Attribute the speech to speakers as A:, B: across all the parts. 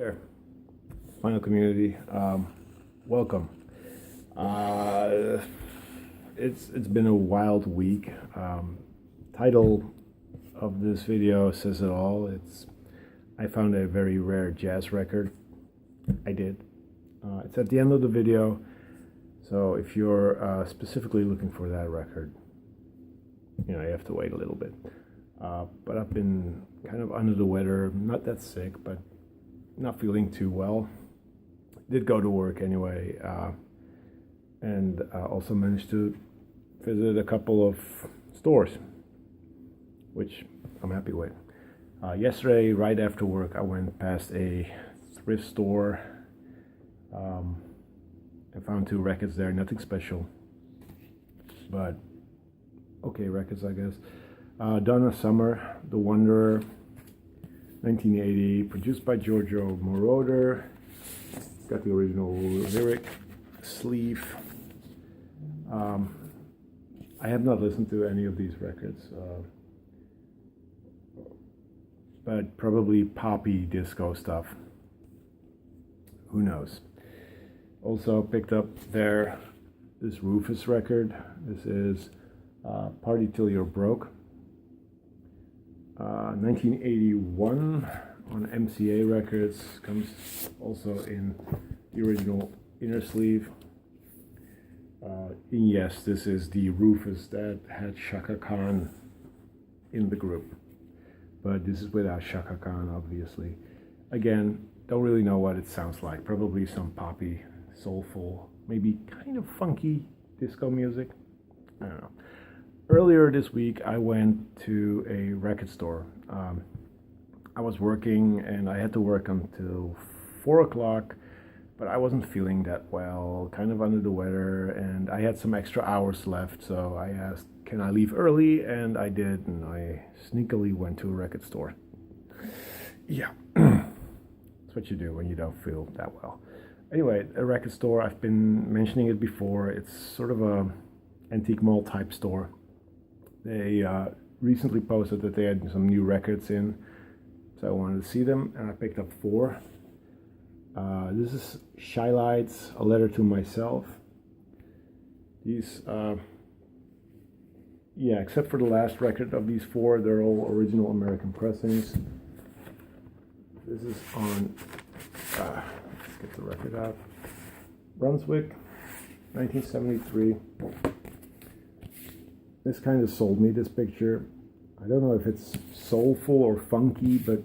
A: There, final community. Welcome. Uh, it's been a wild week. Title of this video says it all. I found a very rare jazz record. I did. It's at the end of the video. So if you're specifically looking for that record, you have to wait a little bit. But I've been kind of under the weather, not that sick, but not feeling too well. Did go to work anyway, and also managed to visit a couple of stores, which I'm happy with. Yesterday, right after work, I went past a thrift store. I found 2 records there, nothing special, but okay records, I guess. Donna Summer, The Wanderer, 1980, produced by Giorgio Moroder. Got the original lyric sleeve. I have not listened to any of these records, but probably poppy disco stuff. Who knows? Also picked up there this Rufus record. This is Party Till You're Broke. 1981 on MCA Records, comes also in the original inner sleeve. And yes, this is the Rufus that had Chaka Khan in the group, but this is without Chaka Khan, obviously. Again, don't really know what it sounds like. Probably some poppy, soulful, maybe kind of funky disco music. I don't know. Earlier this week, I went to a record store. I was working and I had to work until 4 o'clock, but I wasn't feeling that well, kind of under the weather, and I had some extra hours left, so I asked, can I leave early? And I did, and I sneakily went to a record store. Yeah, that's what you do when you don't feel that well. Anyway, a record store, I've been mentioning it before. It's sort of a antique mall type store. They recently posted that they had some new records in, so I wanted to see them, and I picked up 4. This is Shy Lights, A Letter to Myself. These, except for the last record of these 4, they're all original American pressings. This is on, let's get the record out, Brunswick, 1973. This kind of sold me, this picture. I don't know if it's soulful or funky, but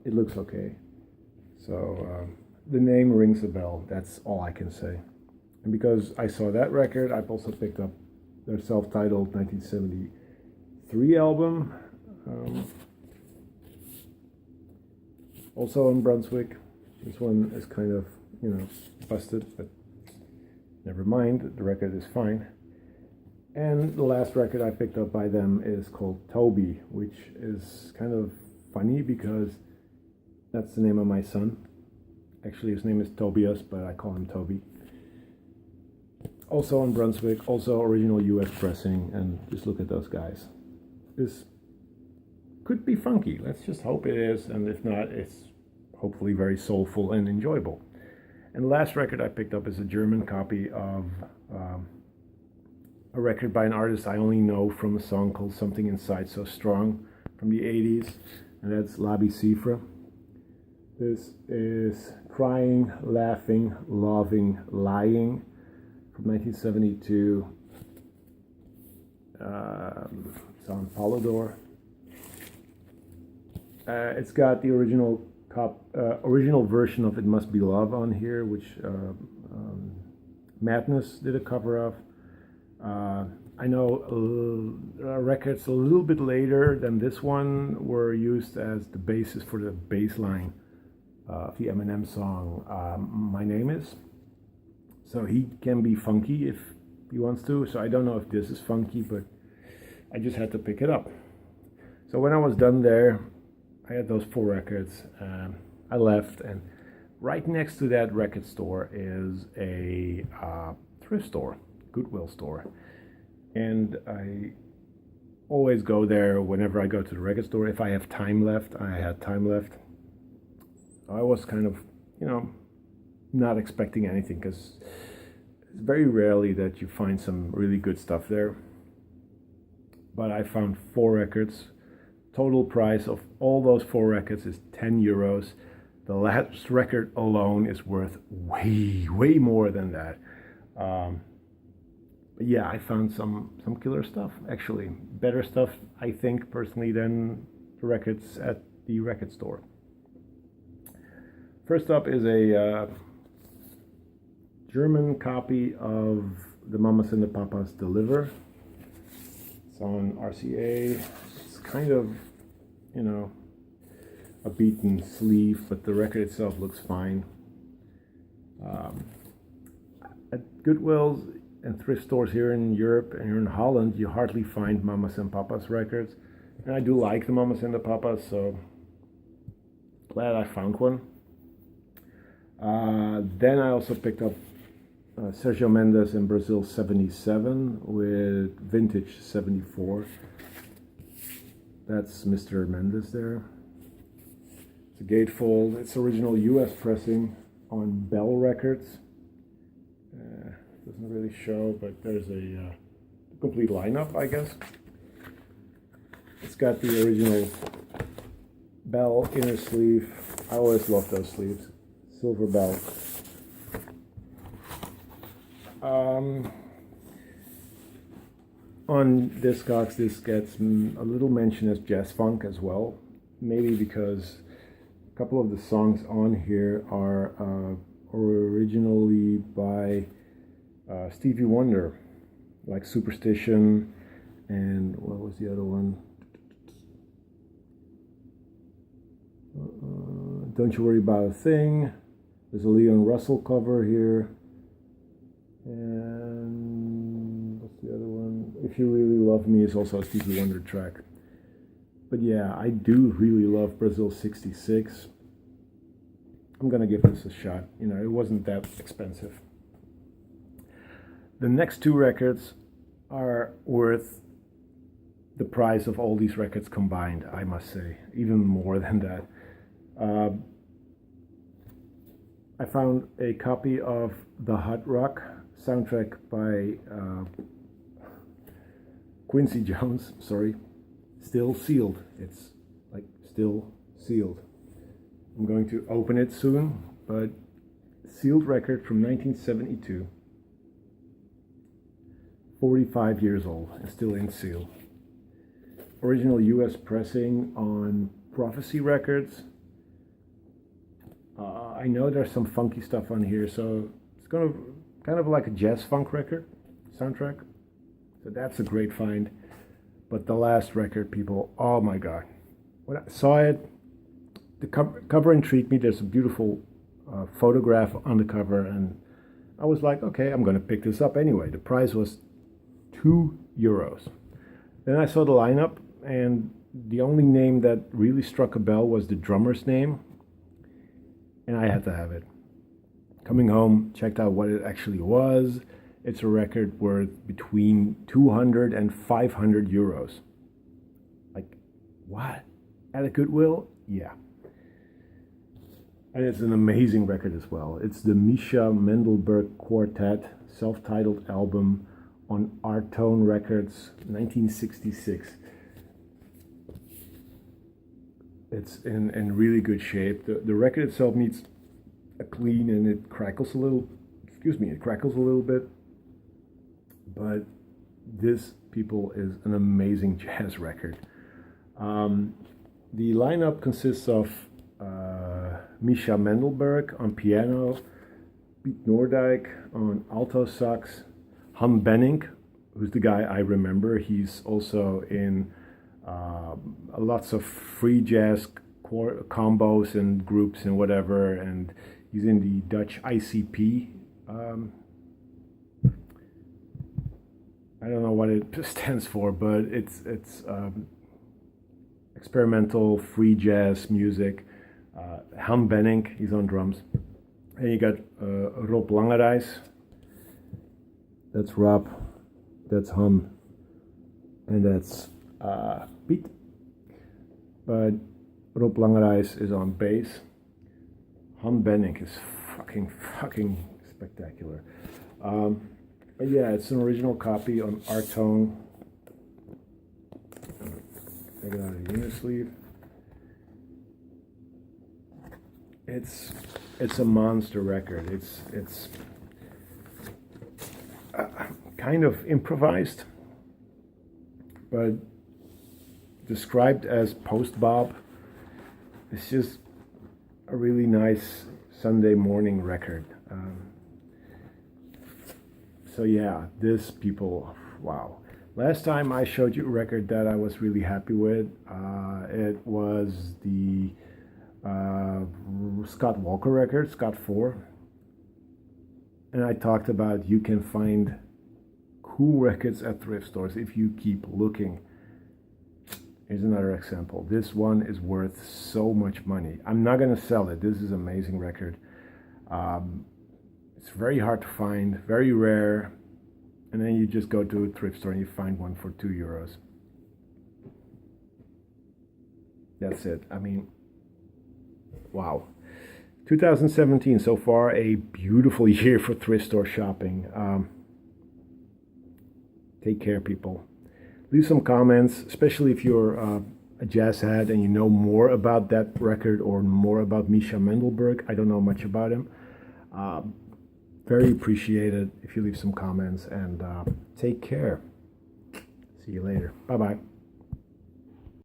A: it looks okay. So the name rings a bell, that's all I can say. And because I saw that record, I've also picked up their self-titled 1973 album. Also in Brunswick. This one is kind of, busted, but never mind, the record is fine. And the last record I picked up by them is called Toby, which is kind of funny because that's the name of my son. Actually, his name is Tobias, but I call him Toby. Also on Brunswick, also original US pressing, and just look at those guys. This could be funky. Let's just hope it is, and if not, it's hopefully very soulful and enjoyable. And the last record I picked up is a German copy of a record by an artist I only know from a song called Something Inside So Strong from the 80s, and that's Labi Siffre. This is Crying, Laughing, Loving, Lying from 1972. It's on Polydor. It's got the original version of It Must Be Love on here, which Madness did a cover of. I know records a little bit later than this one were used as the basis for the bass line of the Eminem song My Name Is. So he can be funky if he wants to. So I don't know if this is funky, but I just had to pick it up. So when I was done there, I had those 4 records. I left, and right next to that record store is a thrift store, Goodwill store. And I always go there whenever I go to the record store. If I have time left, I had time left. I was kind of you know, not expecting anything, because it's very rarely that you find some really good stuff there. But I found 4 records. Total price of all those 4 records is 10 euros. The last record alone is worth way more than that. But yeah, I found some killer stuff, actually. Better stuff, I think, personally, than the records at the record store. First up is a German copy of the Mamas and the Papas Deliver. It's on RCA. It's kind of, you know, a beaten sleeve, but the record itself looks fine. At Goodwill's and thrift stores here in Europe and here in Holland, you hardly find Mamas and Papas records. And I do like the Mamas and the Papas, so glad I found one. Then I also picked up Sergio Mendes in Brazil 77 with Vintage 74. That's Mr. Mendes there. It's a gatefold. It's original US pressing on Bell Records. Doesn't really show, but there's a complete lineup, I guess. It's got the original Bell inner sleeve. I always love those sleeves. Silver Bell. On Discogs, this gets a little mention as jazz funk as well. Maybe because a couple of the songs on here are originally by Stevie Wonder, like Superstition, and what was the other one? Don't You Worry About a Thing. There's a Leon Russell cover here. And what's the other one? If You Really Love Me is also a Stevie Wonder track. But yeah, I do really love Brazil 66. I'm gonna give this a shot. You know, it wasn't that expensive. The next 2 records are worth the price of all these records combined, I must say, even more than that. I found a copy of the Hot Rock soundtrack by Quincy Jones, still sealed. It's like still sealed. I'm going to open it soon, but sealed record from 1972. 45 years old and still in seal. Original US pressing on Prophecy Records. I know there's some funky stuff on here, so it's kind of like a jazz funk record soundtrack. So that's a great find. But the last record, people, oh my God. When I saw it, the cover intrigued me. There's a beautiful photograph on the cover, and I was like, okay, I'm going to pick this up anyway. The price was 2 euros. Then I saw the lineup, and the only name that really struck a bell was the drummer's name, and I had to have it. Coming home, checked out what it actually was. It's a record worth between 200 and 500 euros. Like, what? At a Goodwill? Yeah. And it's an amazing record as well. It's the Mesha Mendel Quartet self-titled album on Artone Records, 1966. It's in really good shape. The record itself needs a clean, and it crackles a little. It crackles a little bit. But this, people, is an amazing jazz record. The lineup consists of Mesha Mendelberg on piano, Piet Noordijk on alto sax, Han Benning, who's the guy I remember. He's also in lots of free jazz combos and groups and whatever, and he's in the Dutch ICP. I don't know what it stands for, but it's experimental free jazz music. Han Benning, he's on drums, and you got Rob Langerijs. That's Rob, that's Han, and that's Piet. But Rob Langerijs is on bass. Han Benning is fucking spectacular. But yeah, it's an original copy on Artone. Take it out of the unit sleeve. It's a monster record. It's kind of improvised, but described as post-bop. It's just a really nice Sunday morning record. So yeah, this, people, wow. Last time I showed you a record that I was really happy with, it was the Scott Walker record, Scott 4. And I talked about you can find cool records at thrift stores if you keep looking. Here's another example. This one is worth so much money. I'm not going to sell it. This is an amazing record. It's very hard to find, very rare. And then you just go to a thrift store and you find one for €2. That's it. I mean, wow. 2017, so far, a beautiful year for thrift store shopping. Take care, people. Leave some comments, especially if you're a jazz head and you know more about that record or more about Mesha Mendel. I don't know much about him. Very appreciated if you leave some comments, and take care. See you later. Bye-bye.